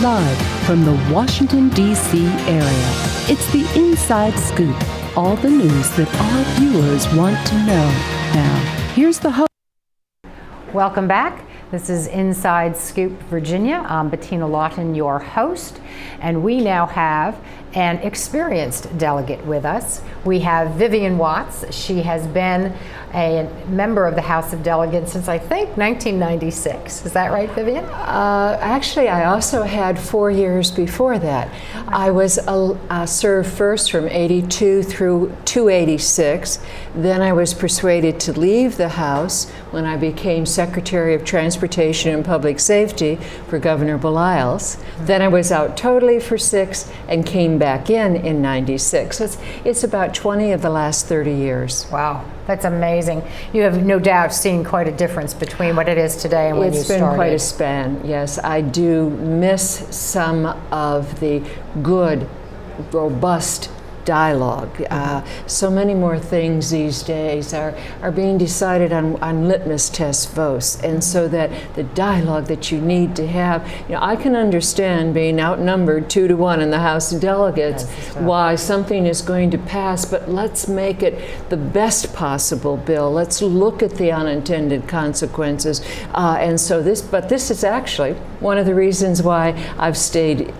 Live from the Washington, D.C. area, it's the Inside Scoop. All the news that our viewers want to know. Now, here's the host. Welcome back. This is Inside Scoop Virginia. I'm Bettina Lawton, your host, and we now have an experienced delegate with us. We have Vivian Watts. She has been a member of the House of Delegates since, I think, 1996. Is that right, Vivian? Actually, I also had 4 years before that. I was served first from 82 through 86. Then I was persuaded to leave the House when I became Secretary of Transportation and Public Safety for Governor Belials. Then I was out totally for 6 and came back in 96. So it's about 20 of the last 30 years. Wow, that's amazing. You have no doubt seen quite a difference between what it is today and when you started. It's been quite a span, yes. I do miss some of the good, robust dialogue. So many more things these days are being decided on litmus test votes, and so that the dialogue that you need to have, I can understand being outnumbered 2 to 1 in the House of Delegates, why something is going to pass, but let's make it the best possible bill. Let's look at the unintended consequences, and so this is actually one of the reasons why I've stayed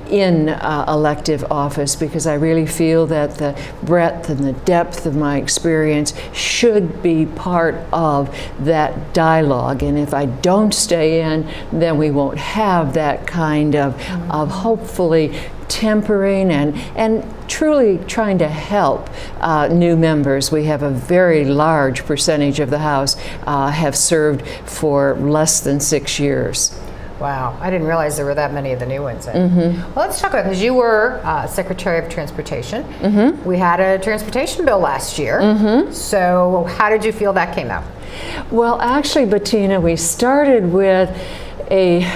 in elective office, because I really feel that the breadth and the depth of my experience should be part of that dialogue. And if I don't stay in, then we won't have that kind of hopefully tempering and truly trying to help new members. We have a very large percentage of the House have served for less than 6 years. Wow, I didn't realize there were that many of the new ones. Well, let's talk about, because you were Secretary of Transportation. We had a transportation bill last year. So how did you feel that came out? Well, actually, Bettina, we started with a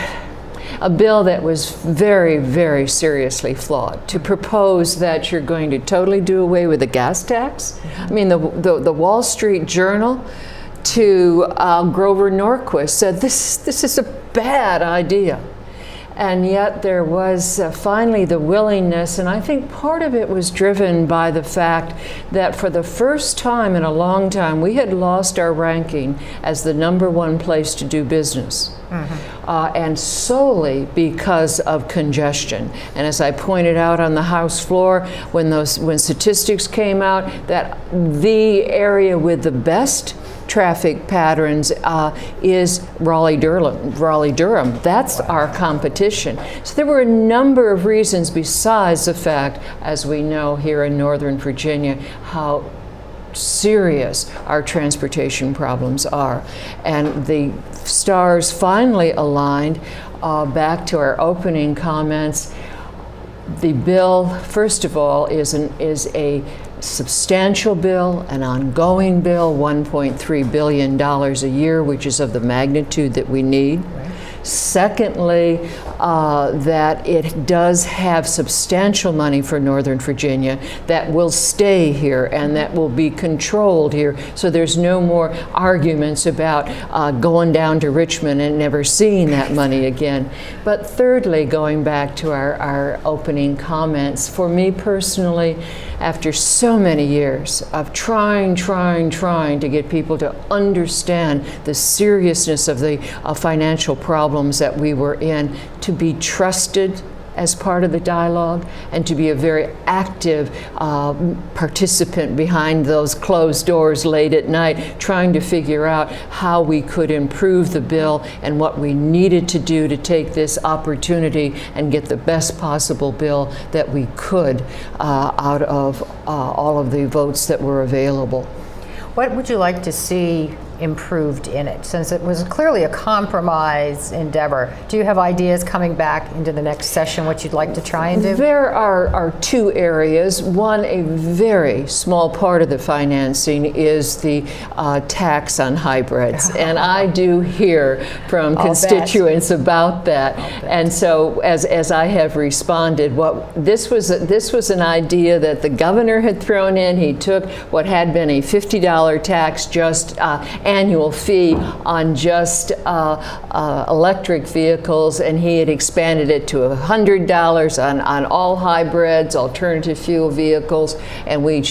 bill that was very, very seriously flawed. To propose that you're going to totally do away with the gas tax. I mean, the Wall Street Journal to Grover Norquist said this is a bad idea. And yet there was finally the willingness, and I think part of it was driven by the fact that for the first time in a long time, we had lost our ranking as the #1 place to do business. And solely because of congestion. And as I pointed out on the House floor, when statistics came out, that the area with the best traffic patterns is Raleigh-Durham. That's our competition. So there were a number of reasons besides the fact, as we know here in Northern Virginia, how serious our transportation problems are. And the stars finally aligned. Back to our opening comments, the bill, first of all, is a substantial bill, an ongoing bill, $1.3 billion a year, which is of the magnitude that we need. Secondly, that it does have substantial money for Northern Virginia that will stay here and that will be controlled here. So there's no more arguments about going down to Richmond and never seeing that money again. But thirdly, going back to our opening comments, for me personally, after so many years of trying to get people to understand the seriousness of the financial problems that we were in, to be trusted as part of the dialogue and to be a very active participant behind those closed doors late at night, trying to figure out how we could improve the bill and what we needed to do to take this opportunity and get the best possible bill that we could out of all of the votes that were available. What would you like to see improved in it, since it was clearly a compromise endeavor? Do you have ideas coming back into the next session what you'd like to try and do? There are two areas. One, a very small part of the financing is the tax on hybrids. And I do hear from constituents about that. And so as I have responded, this was an idea that the governor had thrown in. He took what had been a $50 tax just annual fee on just electric vehicles, and he had expanded it to $100 on all hybrids, alternative fuel vehicles, and we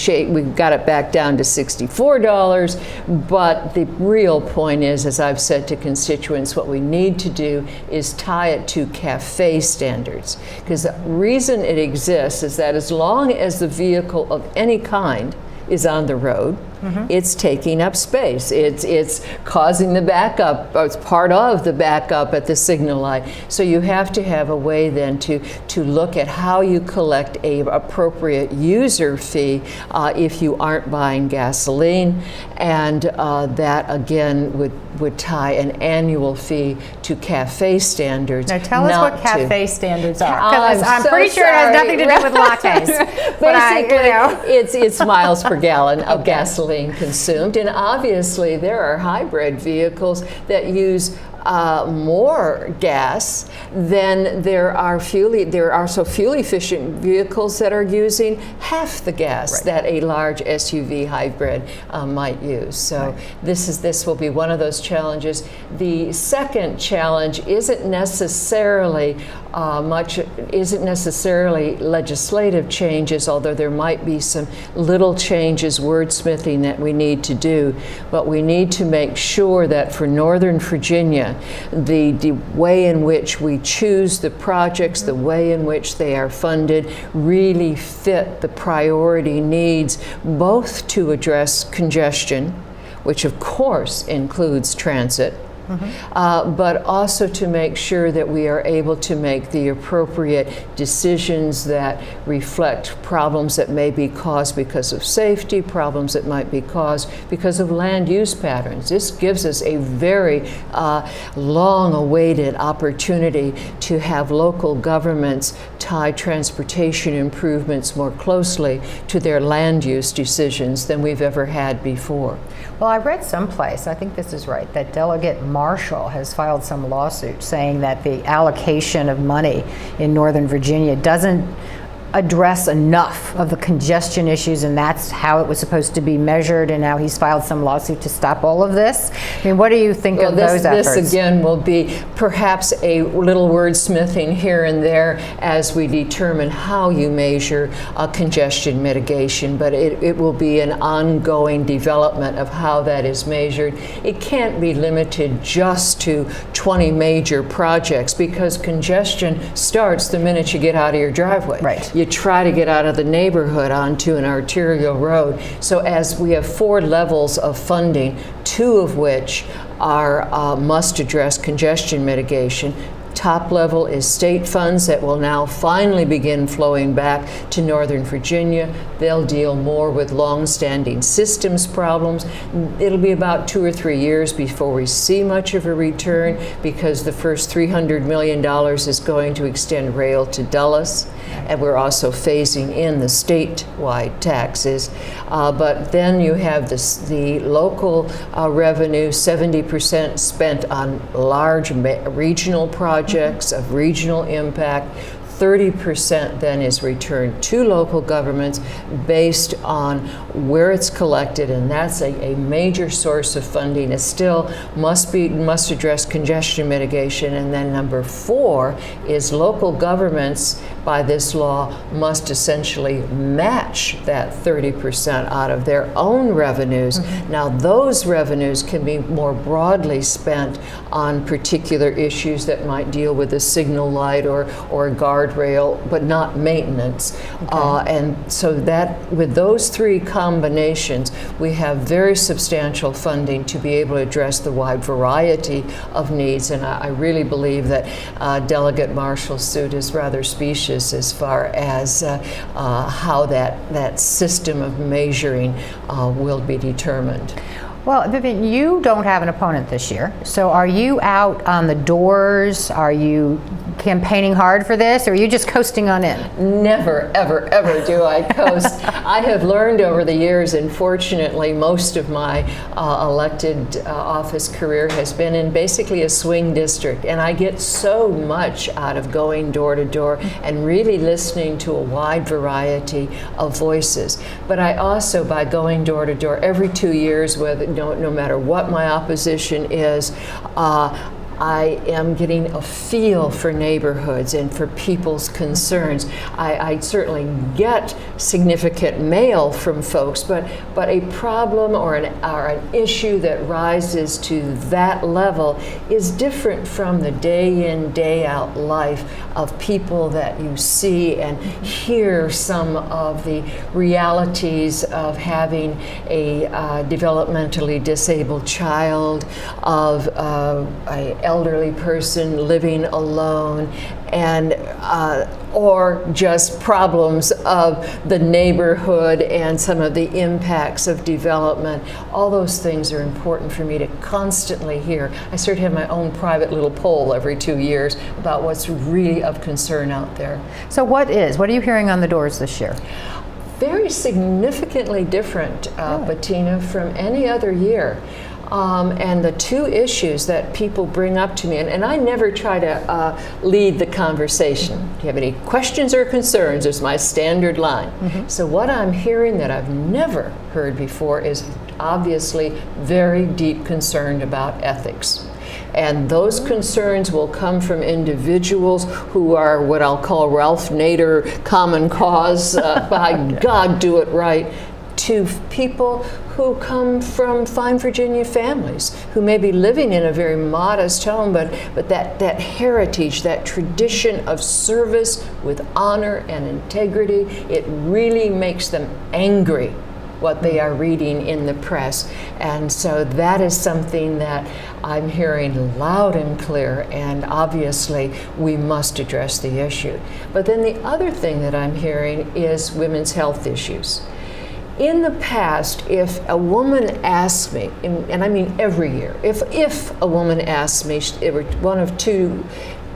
got it back down to $64. But the real point is, as I've said to constituents, what we need to do is tie it to CAFE standards, because the reason it exists is that as long as the vehicle of any kind is on the road, it's taking up space. It's causing the backup, or it's part of the backup at the signal light. So you have to have a way then to look at how you collect a appropriate user fee if you aren't buying gasoline, and that again would tie an annual fee to CAFE standards. Now tell us what CAFE standards are, because I'm pretty sure it has nothing to do with lattes. Basically, it's miles per gallon of gasoline consumed, and obviously there are hybrid vehicles that use more gas than there are also fuel efficient vehicles that are using half the gas that a large SUV hybrid might use. So this will be one of those challenges. The second challenge isn't necessarily legislative changes, although there might be some little changes, wordsmithing that we need to do. But we need to make sure that for Northern Virginia, the way in which we choose the projects, the way in which they are funded, really fit the priority needs, both to address congestion, which of course includes transit, but also to make sure that we are able to make the appropriate decisions that reflect problems that may be caused because of safety, problems that might be caused because of land use patterns. This gives us a very long-awaited opportunity to have local governments tie transportation improvements more closely to their land use decisions than we've ever had before. Well, I read someplace, I think this is right, that Delegate Marshall has filed some lawsuit saying that the allocation of money in Northern Virginia doesn't address enough of the congestion issues, and that's how it was supposed to be measured, and now he's filed some lawsuit to stop all of this. I mean, what do you think of those efforts? This again will be perhaps a little wordsmithing here and there as we determine how you measure congestion mitigation, but it will be an ongoing development of how that is measured. It can't be limited just to 20 major projects, because congestion starts the minute you get out of your driveway. Right. You try to get out of the neighborhood onto an arterial road. So as we have 4 levels of funding, 2 of which are must address congestion mitigation. Top level is state funds that will now finally begin flowing back to Northern Virginia. They'll deal more with long-standing systems problems. It'll be about 2 or 3 years before we see much of a return, because the first $300 million is going to extend rail to Dulles, and we're also phasing in the statewide taxes. But then you have the local revenue, 70% spent on large regional projects of regional impact. 30% then is returned to local governments based on where it's collected, and that's a major source of funding. It still must address congestion mitigation. And then number 4 is local governments, by this law, must essentially match that 30% out of their own revenues. Now those revenues can be more broadly spent on particular issues that might deal with a signal light or a guardrail, but not maintenance. And so that with those 3 combinations, we have very substantial funding to be able to address the wide variety of needs. And I really believe that Delegate Marshall's suit is rather specious as far as how that system of measuring will be determined. Well, Vivian, you don't have an opponent this year, so are you out on the doors? Are you campaigning hard for this, or are you just coasting on in? Never, ever, ever do I coast. I have learned over the years, and fortunately most of my elected office career has been in basically a swing district, and I get so much out of going door to door and really listening to a wide variety of voices. But I also, by going door to door every 2 years, whether no matter what my opposition is, I am getting a feel for neighborhoods and for people's concerns. I certainly get significant mail from folks, but a problem or an issue that rises to that level is different from the day in, day out life of people that you see and hear some of the realities of having a developmentally disabled child, of a elderly person living alone, and or just problems of the neighborhood and some of the impacts of development. All those things are important for me to constantly hear. I sort of have my own private little poll every 2 years about what's really of concern out there. So what are you hearing on the doors this year? Very significantly different, Bettina, from any other year. And the two issues that people bring up to me, and I never try to lead the conversation. Do you have any questions or concerns? Is my standard line. So what I'm hearing that I've never heard before is obviously very deep concern about ethics. And those concerns will come from individuals who are what I'll call Ralph Nader common cause, by God, do it right, to people who come from fine Virginia families who may be living in a very modest home, but that heritage, that tradition of service with honor and integrity, it really makes them angry what they are reading in the press. And so that is something that I'm hearing loud and clear, and obviously we must address the issue. But then the other thing that I'm hearing is women's health issues. In the past, if a woman asked me, and I mean every year, if a woman asked me, it were one of two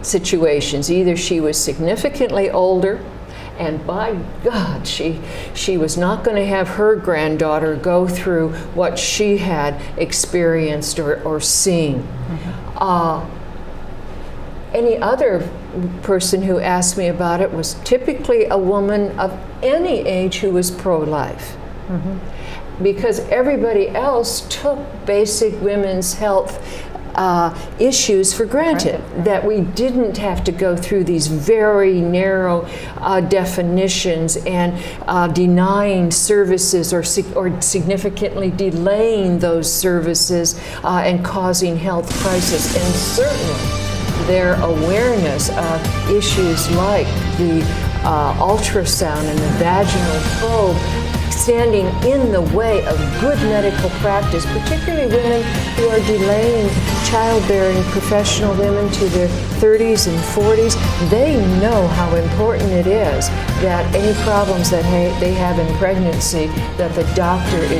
situations. Either she was significantly older, and by God, she was not going to have her granddaughter go through what she had experienced or seen. Any other person who asked me about it was typically a woman of any age who was pro-life. Because everybody else took basic women's health issues for granted, that we didn't have to go through these very narrow definitions and denying services or significantly delaying those services and causing health crisis. And certainly their awareness of issues like the ultrasound and the vaginal probe standing in the way of good medical practice, particularly women who are delaying childbearing, professional women to their 30s and 40s. They know how important it is that any problems that they have in pregnancy, that the doctor is